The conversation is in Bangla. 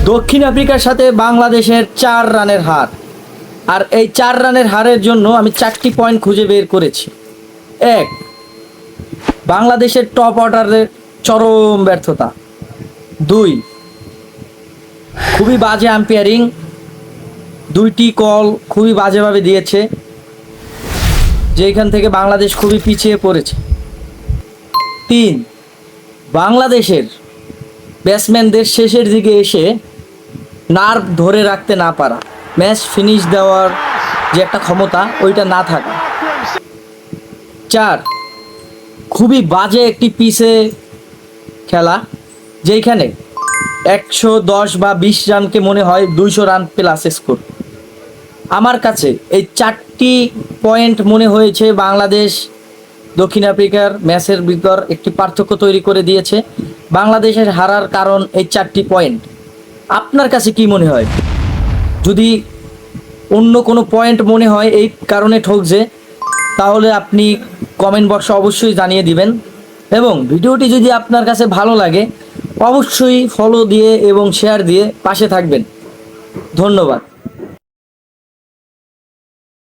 দক্ষিণ আফ্রিকার সাথে বাংলাদেশের 4 রানের হার। আর এই 4 রানের হারের জন্য আমি 4টি পয়েন্ট খুঁজে বের করেছি। 1, বাংলাদেশের টপ অর্ডারের চরম ব্যর্থতা। 2, খুবই বাজে আম্পায়ারিং, 2টি কল খুবই বাজেভাবে দিয়েছে, যেখান থেকে বাংলাদেশ খুবই পিছিয়ে পড়েছে। 3, বাংলাদেশের ব্যাটসম্যানদের শেষের দিকে এসে নার্ভ ধরে রাখতে না পারা, ম্যাচ ফিনিশ দেওয়ার যে একটা ক্ষমতা ওইটা না থাকা। 4, খুবই বাজে একটি পিচে খেলা, যেখানে 110 বা 20 রানকে মনে হয় 200 রান প্লাস স্কোর। আমার কাছে এই 4টি পয়েন্ট মনে হয়েছে বাংলাদেশ দক্ষিণ আফ্রিকার ম্যাচের ভিতর একটি পার্থক্য তৈরি করে দিয়েছে। বাংলাদেশের হারার কারণ এই 4টি পয়েন্ট। আপনার কাছে কি মনে হয়? যদি অন্য কোনো পয়েন্ট মনে হয় এই কারণে ঠকছে, তাহলে আপনি কমেন্ট বক্সে অবশ্যই জানিয়ে দিবেন। এবং ভিডিওটি যদি আপনার কাছে ভালো লাগে অবশ্যই ফলো দিয়ে এবং শেয়ার দিয়ে পাশে থাকবেন। ধন্যবাদ।